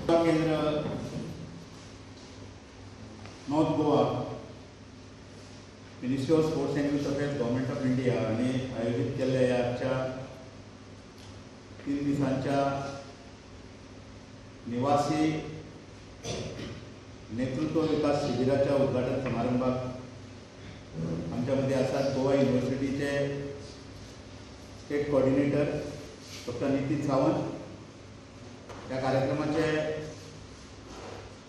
केंद्र north Goa, ministry of sports and youth affairs, government of India आणि आयोजित केलेल्या या आजच्या 3 दिवसांच्या निवासी नेतृत्व विकास शिबिराच्या उद्घाटन समारंभात आमच्यामध्ये असतात गोवा युनिव्हर्सिटीचे state coordinator doctor Nitin Sawant, या कार्यक्रमाचे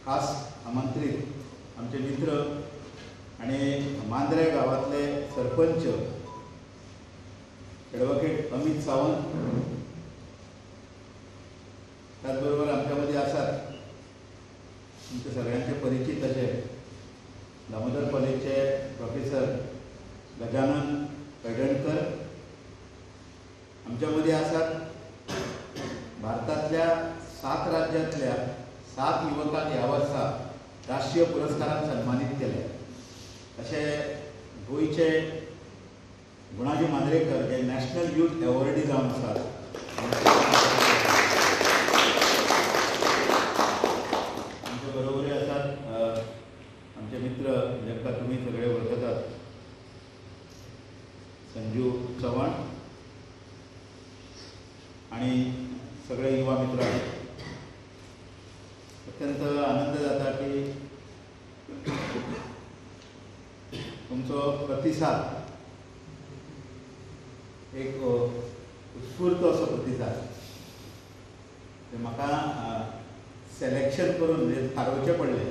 खास आमंत्रित आमचे मित्र आणि मांद्रे गावातले सरपंच ॲडव्होकेट अमित सावंत, त्याचबरोबर आमच्यामध्ये असतात तुमच्या सगळ्यांचे परिचित असे दामोदर कॉलेजचे प्रोफेसर गजानन पैडणकर, आमच्यामध्ये असतात भारतातल्या 7 राज्यातल्या 7 युवकांक ह्या वर्सा राष्ट्रीय पुरस्कारान सन्मानित केले असे गोयचे गुणाजी मांद्रेकर हे नॅशनल यूथ अवॉर्डी जावन आसात। आमच्या बरोबर असतात आमचे मित्र जांकां तुम्ही सगळे वळखतात, संजू चव्हाण आणि सगळे युवा मित्र आहेत। अत्यंत आनंद जाता की तुमचो प्रतिसाद एक उत्स्फूर्त असो प्रतिसाद ते म्हाका सिलेक्शन करून म्हणजे थारोवचे पडले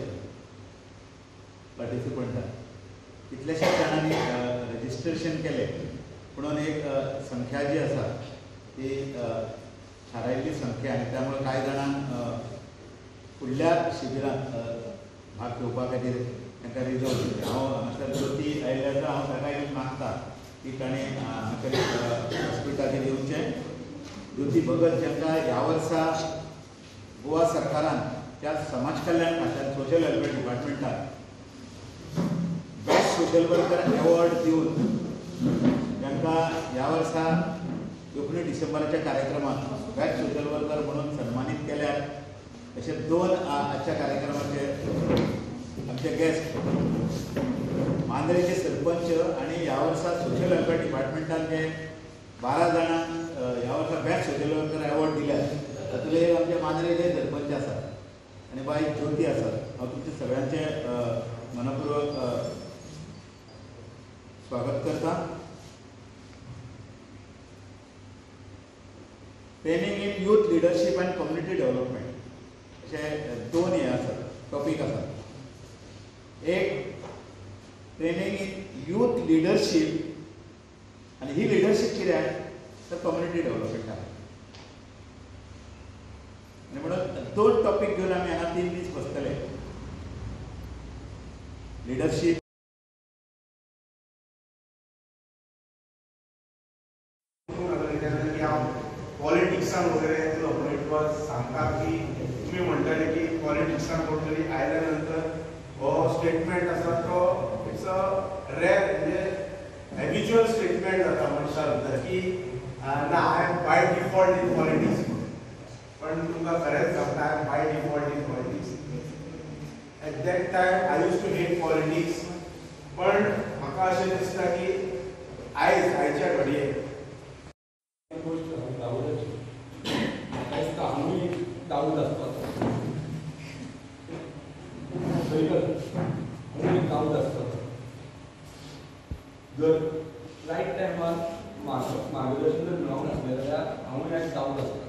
पार्टिसिपंटाक। कितलेशेच जाणांनी रजिस्ट्रेशन केले म्हणून एक संख्या जी आसा ती थारायिल्ली संख्या आनी त्यामुळे कांय जाणांक फुडल्या शिबिरांत भाग घेवपा खातीर तांकां रिजर्व केले। हांव मास्टर ज्योती आयिल्ल्याचो हांव ताका एक मागता की ताणें व्यासपीठाचेर येवचें। ज्योती भगत जांकां ह्या वर्सा गोवा सरकारान त्या समाज कल्याण खात्यान सोशल वेलफेअर डिपार्टमेंटान बेस्ट सोशल वर्कर अवॉर्ड दिवन तांकां ह्या वर्सा 19 डिसेंबराच्या कार्यक्रमात बेस्ट सोशल वर्कर म्हणून सन्मानित केल्यात। अशे 2 आजच्या कार्यक्रमाचे आमचे गेस्ट मांद्रेचे सरपंच आणि ह्या वर्सा सोशल वेलफेअर डिपार्टमेंटान जे 12 जाणांक ह्या वर्सा बेस्ट सोशल वर्कर अवॉर्ड दिल्यात तातूंतले एक आमचे मांद्रेचे सरपंच आसात आनी बाय ज्योती आसात। हांव तुमचे सगळ्यांचे मनपूर्वक स्वागत करता। Training in youth leadership and community development असे 2 हे आसात टॉपिक आसात। एक ट्रेनिंग इन यूथ लिडरशिप आनी ही लिडरशिप कित्याक तर कम्युनिटी डेव्हलपमेंट आनी म्हणून 2 टॉपिक घेवन आमी हांगा 3 दीस बसतले। लिडरशिप पॉलिटिक्सान वगैरे सांगता की तुम्ही म्हणटाले की पॉलिटिक्सान कोण तरी आयल्या नंतर हो स्टेटमेंट आसा तो इट्स अ रेअर म्हणजे हॅबिच्युअल स्टेटमेंट जाता मनशा भितर की ना I am by default in politics. पण तुमकां खरेंच सांगता I am by default in politics. At that time I use to hate politics, पण म्हाका अशें दिसता की आयच्या घडयेक डाऊट असतात डाऊट असतात जर राईट टायमार मार्गदर्शन जर मेळोंक नासलें जाल्यार हांव एक डाऊट आसता।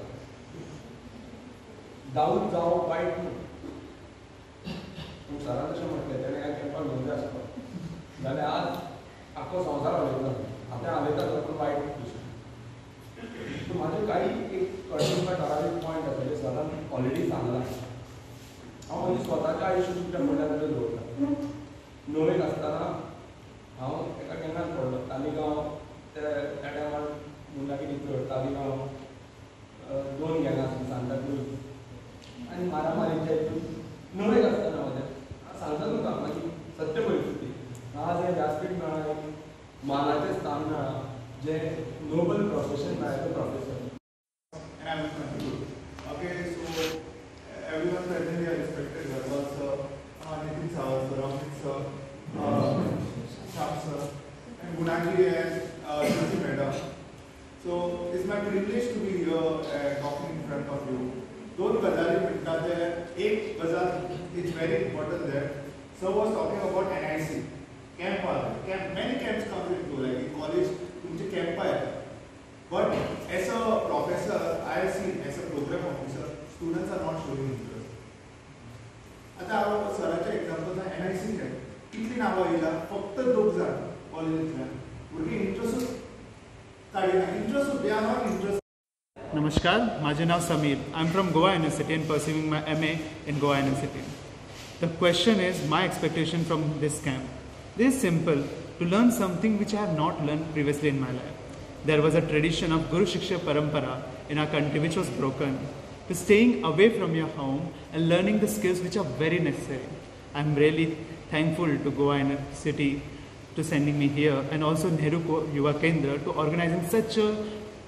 डाऊट जावप वायट न्हू, पूण सरान तशें म्हटलें तेणें ह्या कॅम्पाक घेवंक जाय आसता जाल्यार आज आख्खो संवसार हालयता, आतां हालयता पूण वायट सो माझे काही एक कळून ठरावीक पॉयंट आसा जे सरान ऑलरेडी सांगला। हांव म्हजें स्वताच्या आयुश्याच्या म्हणल्यार दवरता। 9वेक आसतना हांव एका गँगान पडलो। तालिगांव त्या टायमार गुंडागिरी चड। तालिगांव 2 गँगां आसली, सांताक्रूज आनी मारामारीच्या हितून 9वेक आसतना हांव सांगता तुमकां म्हाजी सत्य परिस्थिती। आज हें व्यासपीठ मेळ्ळां, एक मानाचें स्थान मेळ्ळां, जे नोबल प्रोफेशन मेळ्ळां professor. Okay, so everyone front of you. दोन गजाली म्हणटा ते एक गजाल is very important there. Sir was talking about NIC camp many camps come into like in college तुमचे camp आहेत. But as a professor, I have seen as a program officer, students are not showing interest. आता सराच्या एक्झाम्पलचा NIC camp कितली नावं येयला फक्त 2 जाण कॉलेजींतल्यान भुरगीं इंट्रस्टूच काडिना interest they are not interest. Namaskar, my name is Samir. I am from Goa University and pursuing my MA in Goa University. The question is my expectation from this camp. This is simple, to learn something which I have not learned previously in my life. There was a tradition of Guru Shiksha Parampara in our country which was broken. To staying away from your home and learning the skills which are very necessary. I am really thankful to Goa University to sending me here and also Nehru Yuva Kendra to organizing such a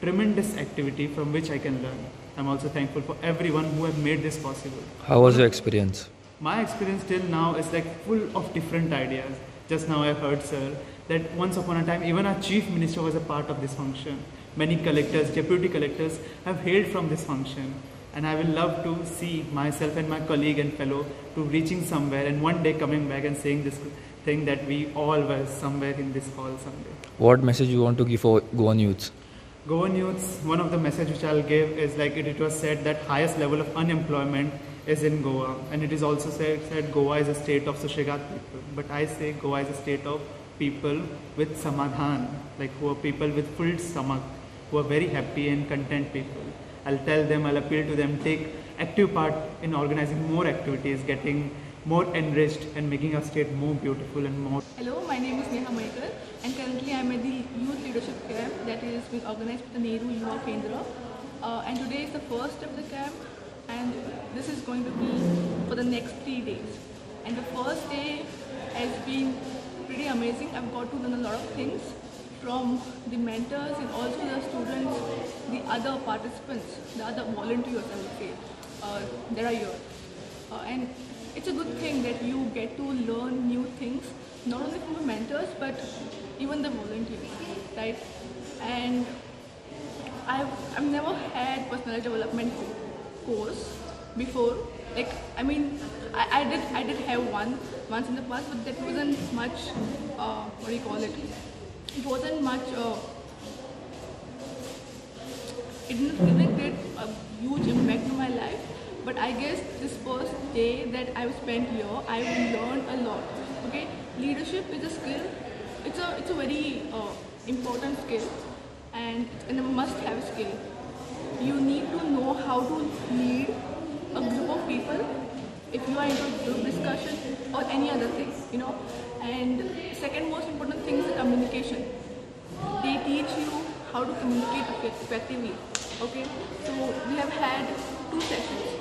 tremendous activity from which I can learn. I'm also thankful for everyone who have made this possible. How was your experience? My experience till now is like full of different ideas. Just now I heard, sir, that once upon a time even our chief minister was a part of this function. Many collectors, deputy collectors have hailed from this function. And I will love to see myself and my colleague and fellow to reaching somewhere and one day coming back and saying this thing that we all were somewhere in this hall someday. What message you want to give for Goan youths? Goan youths, one of the message which I'll give is like it was said that highest level of unemployment is in Goa, and it is also said Goa is a state of Sushegat people. But I say Goa is a state of people with samadhan, like who are people with full stomach, who are very happy and content people. I'll tell them, I'll appeal to them, take active part in organizing more activities, getting more enriched and making our state more beautiful and more. Hello, my name is Neha Maikar and currently I am at the Youth Leadership Camp that is being organized by the Nehru Yuva Kendra. And today is the first of the camp and this is going to be for the next 3 days. And the first day has been pretty amazing. I've got to learn a lot of things from the mentors and also the students, the other participants, the other volunteers I would say, that are here. And it's a good thing that you get to learn new things, not only from the mentors but even the volunteers, right? And I've never had personality development course before. Like I mean, I did have once in the past, but that wasn't much. What do you call it? It wasn't much. It didn't create a huge impact on my life. But I guess this first day that I've spent here, I've learned a lot. Okay, leadership is a skill. It's a very important skill, and a must-have skill. You need to know how to lead a group of people if you are into group discussion or any other thing, you know. And second most important thing is communication. They teach you how to communicate effectively. Okay, so we have had 2 sessions.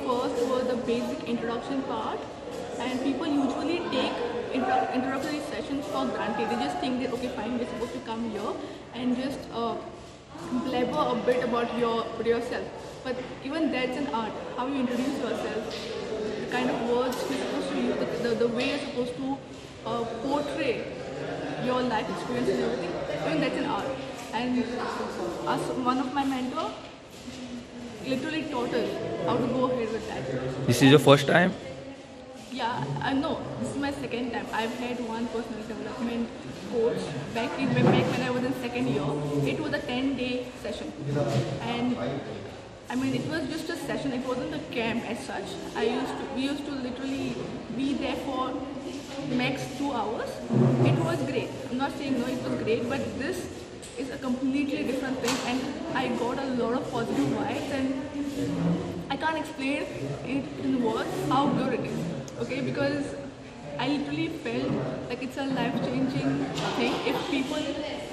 First was the basic introduction part, and people usually take introductory sessions for granted. They just think that okay fine, we're supposed to come here and just blabber a bit about yourself. But even that's an art, how you introduce yourself, the kind of words you're supposed to use, the way you're supposed to portray your life experience and everything. Even that's an art. And one of my mentors literally taught us how to go ahead with that. This is your first time? Yeah, no, this is my second time. I've had one personal development course back when I was in second year. It was a 10-day session, and I mean it was just a session. It wasn't a camp as such. We used to literally be there for max 2 hours. It was great. I'm not saying no, it was great, but this is a completely different thing, and I got a lot of positive vibes, and I can't explain it in words how good it is. Okay, because I literally felt like it's a life-changing thing. If people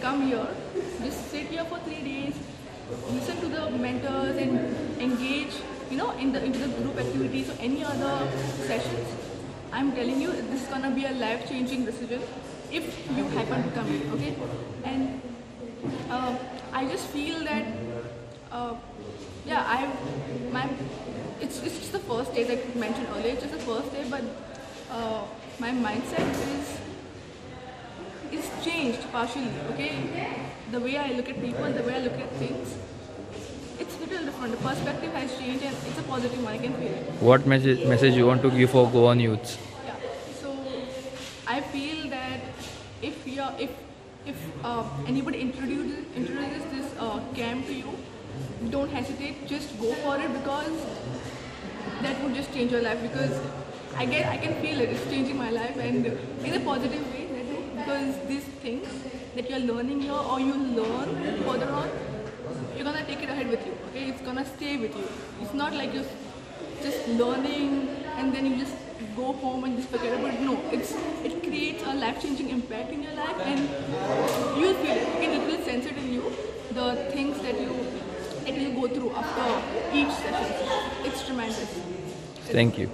come here, just sit here for 3 days, listen to the mentors and engage, you know, into the group activities or any other sessions. I'm telling you, this is gonna be a life-changing decision if you happen to come here. Okay, and I just feel that yeah, it's just the first day, like mentioned earlier. It's just the first day, but my mindset is changed partially. Okay, the way I look at people, the way I look at things, it's little different. The perspective has changed, and it's a positive one. I can feel it. What message you want to give for Goan youths? Yeah. So I feel that if anybody introduces this camp to you, don't hesitate. Just go for it, because that would just change your life. Because I can feel it. It's changing my life, and in a positive way. Because these things that you're learning here, or you learn further on, you're gonna take it ahead with you. Okay, it's gonna stay with you. It's not like you're just learning and then you just go home and just forget about it. No, it creates a life-changing impact in your life, and you'll feel it. You can literally sense it in you. The things that you go through after each session. It's tremendous. Thank you.